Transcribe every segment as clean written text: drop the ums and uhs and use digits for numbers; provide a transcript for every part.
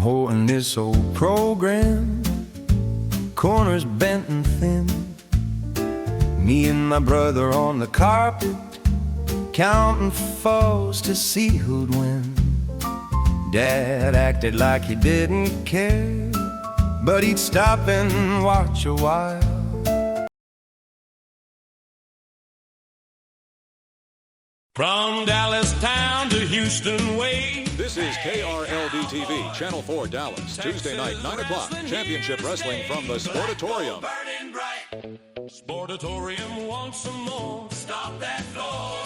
holding this old program, corners bent and thin. Me and my brother on the carpet, counting foes to see who'd win. Dad acted like he didn't care, but he'd stop and watch a while. From Dallas town to Houston way. This is KRLD-TV, Channel 4 Dallas, Tuesday night, 9 o'clock. Championship Wrestling from the Sportatorium. Sportatorium wants some more. Stop that floor.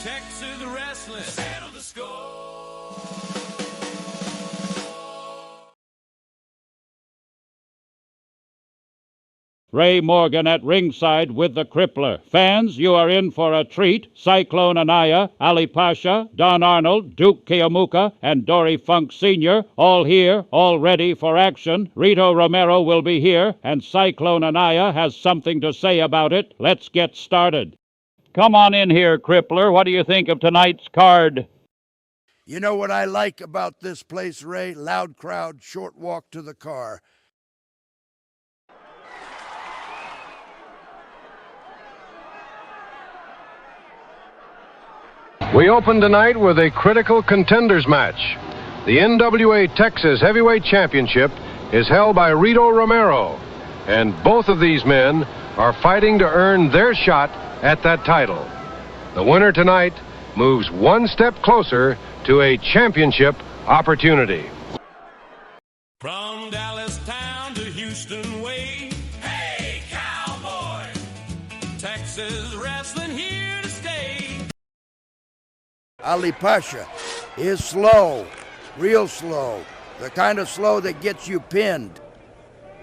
Texas wrestling. Settle the score. Ray Morgan at ringside with the Crippler. Fans, you are in for a treat. Cyclone Anaya, Ali Pasha, Don Arnold, Duke Keomuka, and Dory Funk Sr. all here, all ready for action. Rito Romero will be here, and Cyclone Anaya has something to say about it. Let's get started. Come on in here, Crippler. What do you think of tonight's card? You know what I like about this place, Ray? Loud crowd, short walk to the car. We open tonight with a critical contenders match. The NWA Texas Heavyweight Championship is held by Rito Romero, and both of these men are fighting to earn their shot at that title. The winner tonight moves one step closer to a championship opportunity. From Dallas town to Houston way. Hey, cowboy! Texas wrestling here to stay. Ali Pasha is slow, real slow, the kind of slow that gets you pinned.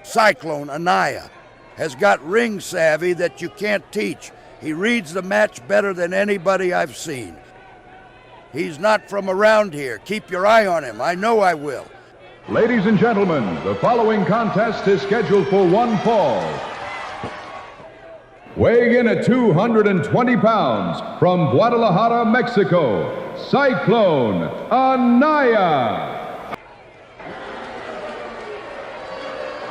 Cyclone Anaya has got ring savvy that you can't teach. He reads the match better than anybody I've seen. He's not from around here. Keep your eye on him. I know I will. Ladies and gentlemen, the following contest is scheduled for one fall. Weighing in at 220 pounds, from Guadalajara, Mexico, Cyclone Anaya.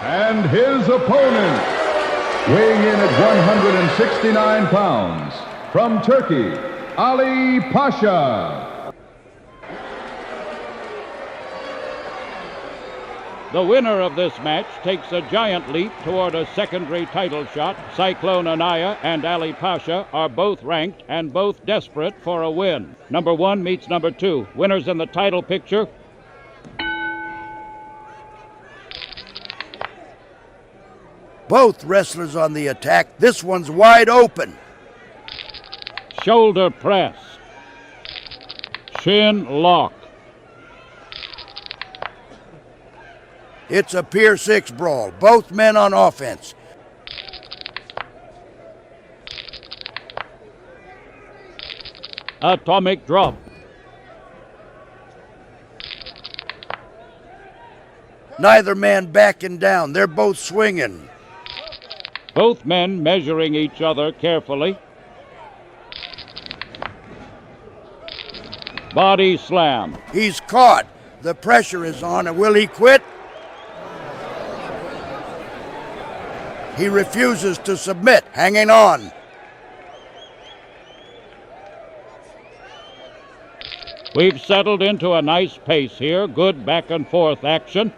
And his opponent, weighing in at 169 pounds, from Turkey, Ali Pasha. The winner of this match takes a giant leap toward a secondary title shot. Cyclone Anaya and Ali Pasha are both ranked and both desperate for a win. Number 1 meets number 2. Winners in the title picture. Both wrestlers on the attack. This one's wide open. Shoulder press. Shin lock. It's a Pier 6 brawl. Both men on offense. Atomic drop. Neither man backing down. They're both swinging. Both men measuring each other carefully. Body slam. He's caught. The pressure is on. And will he quit? He refuses to submit, hanging on. We've settled into a nice pace here. Good back and forth action.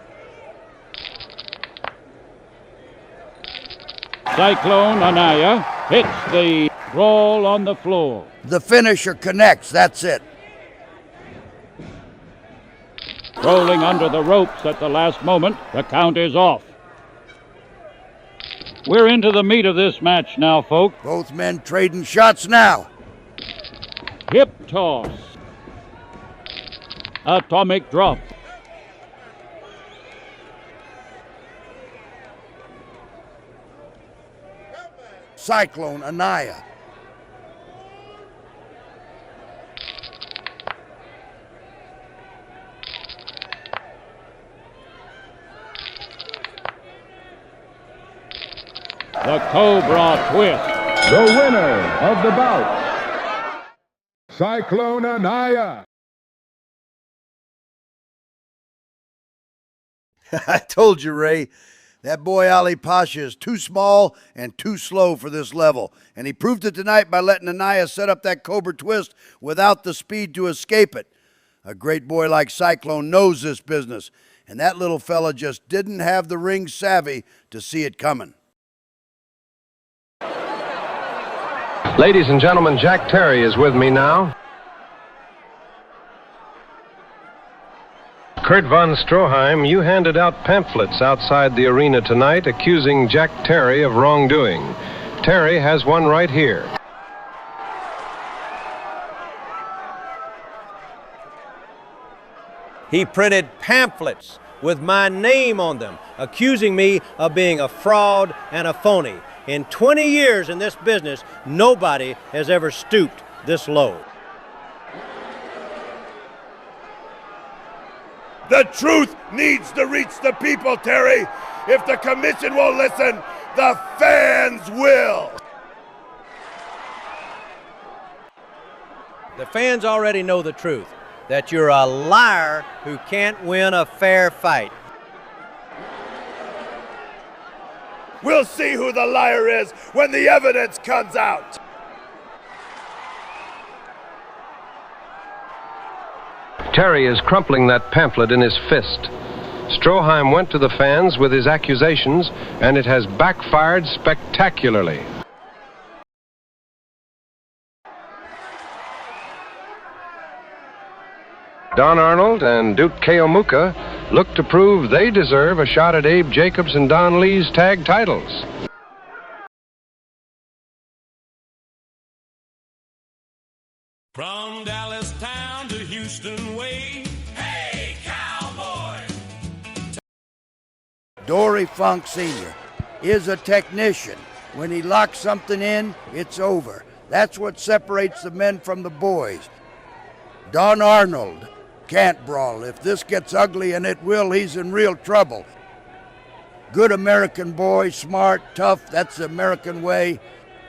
Cyclone Anaya hits the roll on the floor. The finisher connects, that's it. Rolling under the ropes at the last moment. The count is off. We're into the meat of this match now, folks. Both men trading shots now. Hip toss. Atomic drop. Cyclone Anaya. The Cobra twist. The winner of the bout, Cyclone Anaya. I told you, Ray. That boy Ali Pasha is too small and too slow for this level. And he proved it tonight by letting Anaya set up that Cobra twist without the speed to escape it. A great boy like Cyclone knows this business. And that little fella just didn't have the ring savvy to see it coming. Ladies and gentlemen, Jack Terry is with me now. Kurt von Stroheim, you handed out pamphlets outside the arena tonight accusing Jack Terry of wrongdoing. Terry has one right here. He printed pamphlets with my name on them, accusing me of being a fraud and a phony. In 20 years in this business, nobody has ever stooped this low. The truth needs to reach the people, Terry. If the commission won't listen, the fans will. The fans already know the truth, that you're a liar who can't win a fair fight. We'll see who the liar is when the evidence comes out. Terry is crumpling that pamphlet in his fist. Stroheim went to the fans with his accusations, and it has backfired spectacularly. Don Arnold and Duke Keomuka look to prove they deserve a shot at Abe Jacobs and Don Lee's tag titles. From Dallas town to Houston way, hey, cowboy! Dory Funk Sr. is a technician. When he locks something in, it's over. That's what separates the men from the boys. Don Arnold can't brawl. If this gets ugly, and it will, he's in real trouble. Good American boy, smart, tough, that's the American way.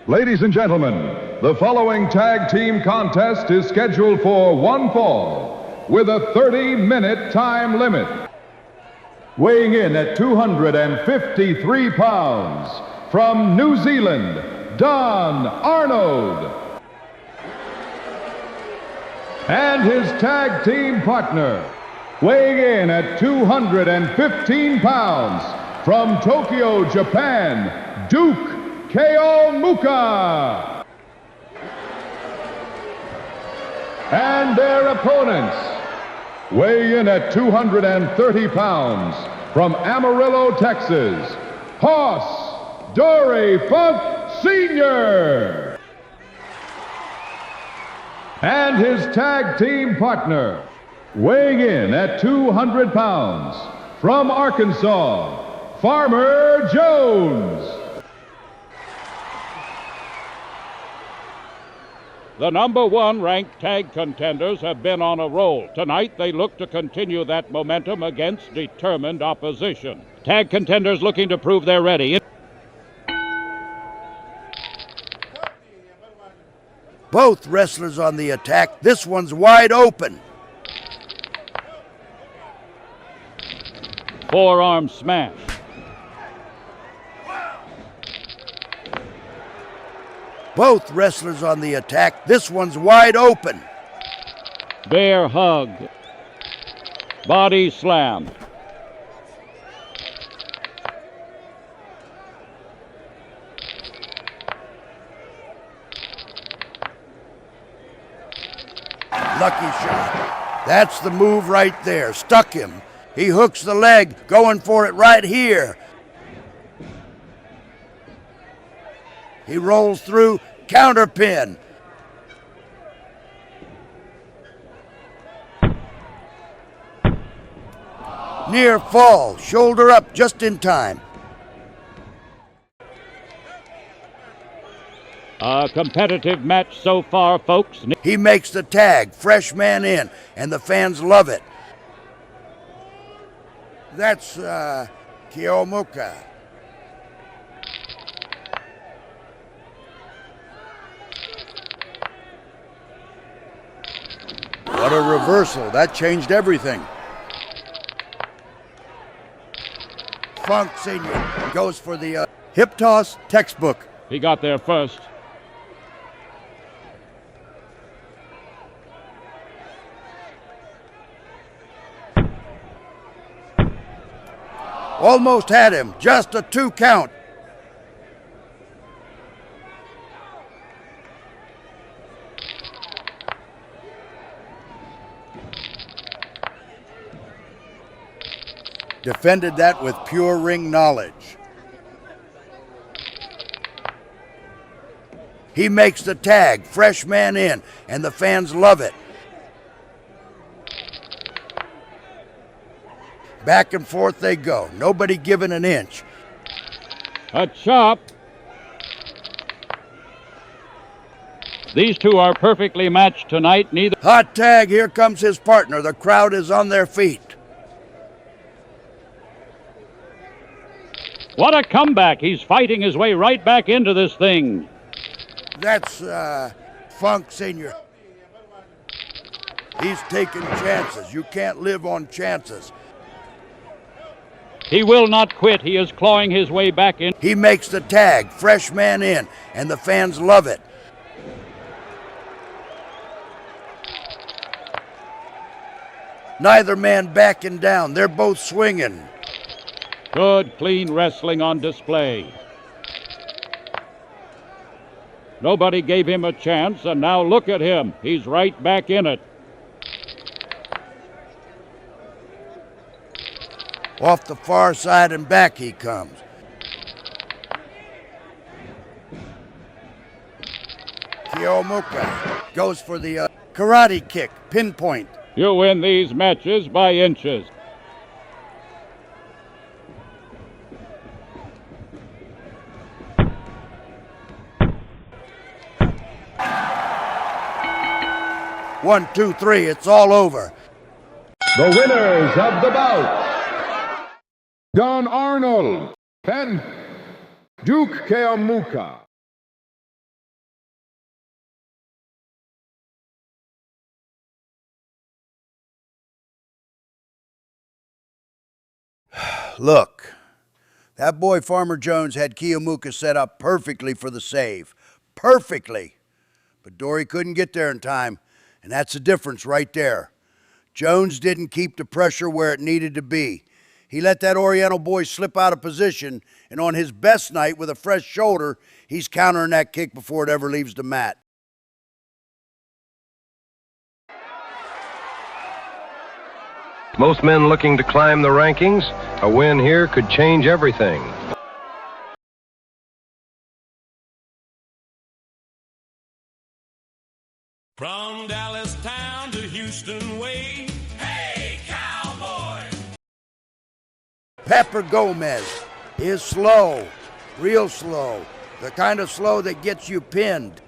Ladies and gentlemen, the following tag team contest is scheduled for one fall with a 30-minute time limit. Weighing in at 253 pounds, from New Zealand, Don Arnold. And his tag team partner, weighing in at 215 pounds, from Tokyo, Japan, Duke Keomuka. And their opponents, weigh in at 230 pounds, from Amarillo, Texas, Hoss Dory Funk Sr. And his tag team partner, weighing in at 200 pounds, from Arkansas, Farmer Jones. The number one ranked tag contenders have been on a roll. Tonight, they look to continue that momentum against determined opposition. Tag contenders looking to prove they're ready. Both wrestlers on the attack. This one's wide open. Forearm smash. Both wrestlers on the attack. This one's wide open. Bear hug. Body slam. Lucky shot. That's the move right there. Stuck him. He hooks the leg, going for it right here. He rolls through, counter pin. Near fall, shoulder up just in time. A competitive match so far, folks. He makes the tag, fresh man in, and the fans love it. That's Keomuka. What a reversal. That changed everything. Funk Sr. goes for the hip toss textbook. He got there first. Almost had him, just a 2 count. Defended that with pure ring knowledge. He makes the tag, fresh man in, and the fans love it. Back and forth they go, nobody giving an inch. A chop. These two are perfectly matched tonight. Neither. Hot tag, here comes his partner. The crowd is on their feet. What a comeback. He's fighting his way right back into this thing. That's Funk Sr. He's taking chances. You can't live on chances. He will not quit. He is clawing his way back in. He makes the tag, fresh man in, and the fans love it. Neither man backing down. They're both swinging. Good, clean wrestling on display. Nobody gave him a chance, and now look at him. He's right back in it. Off the far side and back he comes. Kiyomuka goes for the karate kick, pinpoint. You win these matches by inches. One, two, three, it's all over. The winners of the bout, Don Arnold and Duke Kiyomuka. Look, that boy Farmer Jones had Kiyomuka set up perfectly for the save. Perfectly. But Dory couldn't get there in time, and that's the difference right there. Jones didn't keep the pressure where it needed to be. He let that Oriental boy slip out of position, and on his best night with a fresh shoulder, he's countering that kick before it ever leaves the mat. Most men looking to climb the rankings, a win here could change everything. From Dallas town to Houston way, hey, cowboy! Pepper Gomez is slow, real slow, the kind of slow that gets you pinned.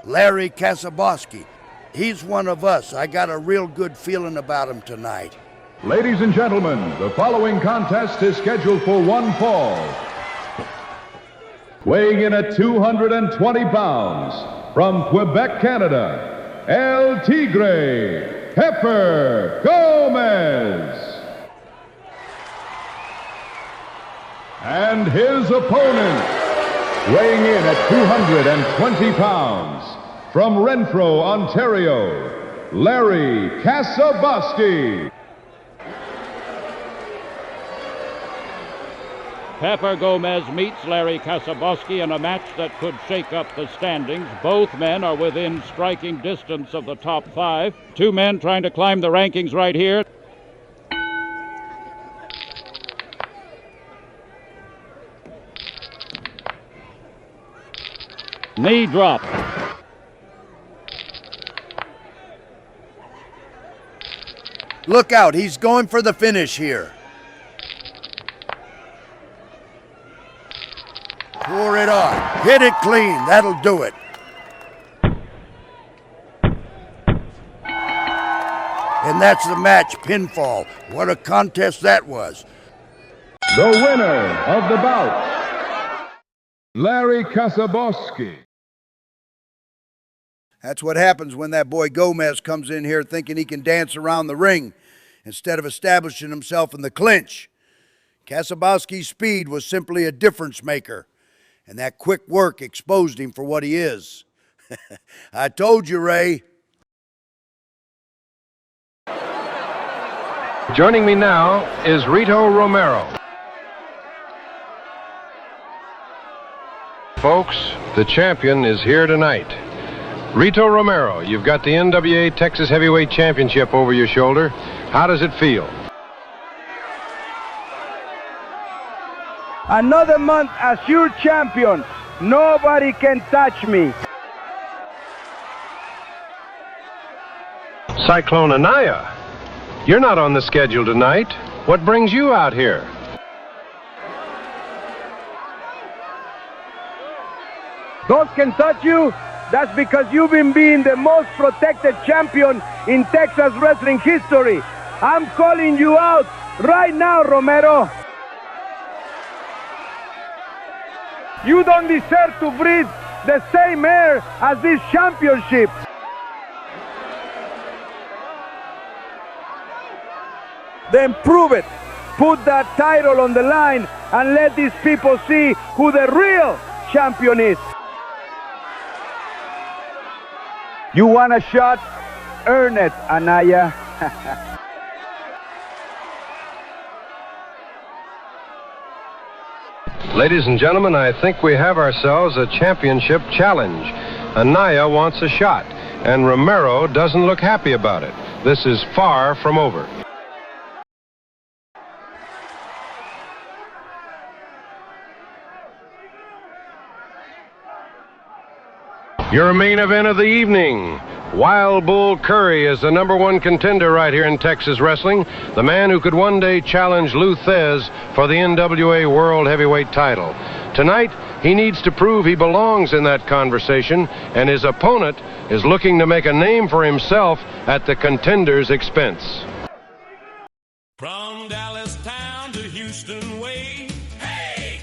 Larry Kasaboski, he's one of us. I got a real good feeling about him tonight. Ladies and gentlemen, the following contest is scheduled for one fall. Weighing in at 220 pounds, from Quebec, Canada, El Tigre, Pepper Gomez. And his opponent, weighing in at 220 pounds, from Renfrew, Ontario, Larry Kasaboski. Pepper Gomez meets Larry Kasaboski in a match that could shake up the standings. Both men are within striking distance of the top 5. Two men trying to climb the rankings right here. Knee drop. Look out, he's going for the finish here. Pour it on. Hit it clean. That'll do it. And that's the match, pinfall. What a contest that was. The winner of the bout, Larry Kasaboski. That's what happens when that boy Gomez comes in here thinking he can dance around the ring instead of establishing himself in the clinch. Kasabowski's speed was simply a difference maker, and that quick work exposed him for what he is. I told you, Ray. Joining me now is Rito Romero. Folks, the champion is here tonight. Rito Romero, you've got the NWA Texas Heavyweight Championship over your shoulder. How does it feel? Another month as your champion. Nobody can touch me. Cyclone Anaya, you're not on the schedule tonight. What brings you out here? Those can touch you? That's because you've been being the most protected champion in Texas wrestling history. I'm calling you out right now, Romero. You don't deserve to breathe the same air as this championship. Then prove it. Put that title on the line and let these people see who the real champion is. You want a shot? Earn it, Anaya. Ladies and gentlemen, I think we have ourselves a championship challenge. Anaya wants a shot, and Romero doesn't look happy about it. This is far from over. Your main event of the evening. Wild Bull Curry is the #1 contender right here in Texas wrestling. The man who could one day challenge Lou Thez for the NWA World Heavyweight title. Tonight, he needs to prove he belongs in that conversation, and his opponent is looking to make a name for himself at the contender's expense. From Dallas town to Houston way. Hey!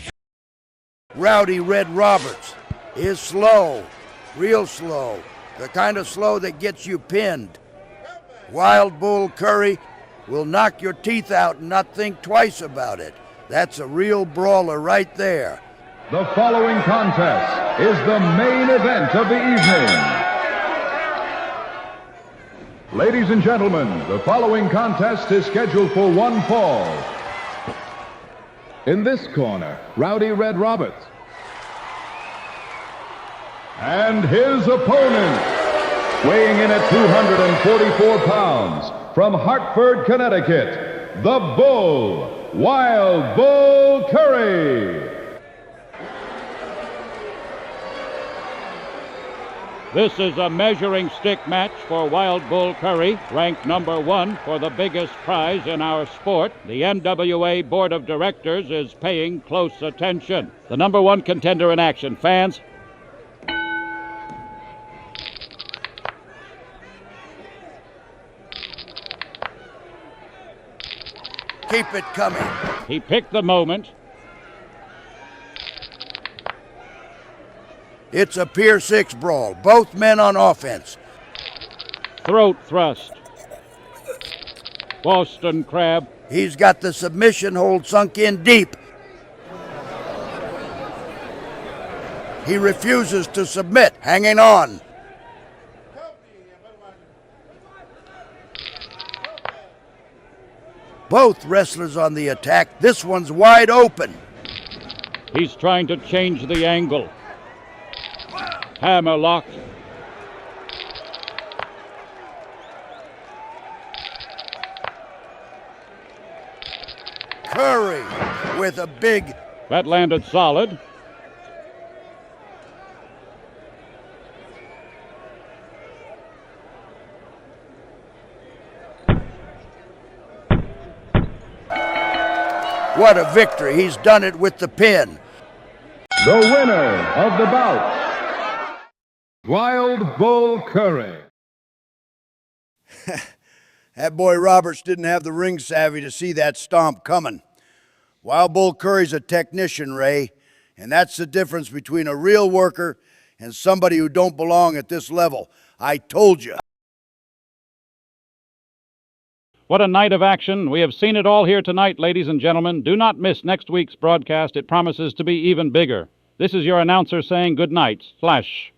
Rowdy Red Roberts is slow, real slow, the kind of slow that gets you pinned. Wild Bull Curry will knock your teeth out and not think twice about it. That's a real brawler right there. The following contest is the main event of the evening. Ladies and gentlemen, the following contest is scheduled for one fall. In this corner, Rowdy Red Roberts. And his opponent, weighing in at 244 pounds, from Hartford, Connecticut, the Bull, Wild Bull Curry. This is a measuring stick match for Wild Bull Curry, ranked #1 for the biggest prize in our sport. The NWA Board of Directors is paying close attention. The #1 contender in action, fans. Keep it coming. He picked the moment. It's a Pier 6 brawl. Both men on offense. Throat thrust. Boston Crab. He's got the submission hold sunk in deep. He refuses to submit, hanging on. Both wrestlers on the attack. This one's wide open. He's trying to change the angle. Hammerlock. Curry with a big... That landed solid. What a victory. He's done it with the pin. The winner of the bout, Wild Bull Curry. That boy Roberts didn't have the ring savvy to see that stomp coming. Wild Bull Curry's a technician, Ray, and that's the difference between a real worker and somebody who don't belong at this level. I told you. What a night of action. We have seen it all here tonight, ladies and gentlemen. Do not miss next week's broadcast. It promises to be even bigger. This is your announcer saying good night. Flash.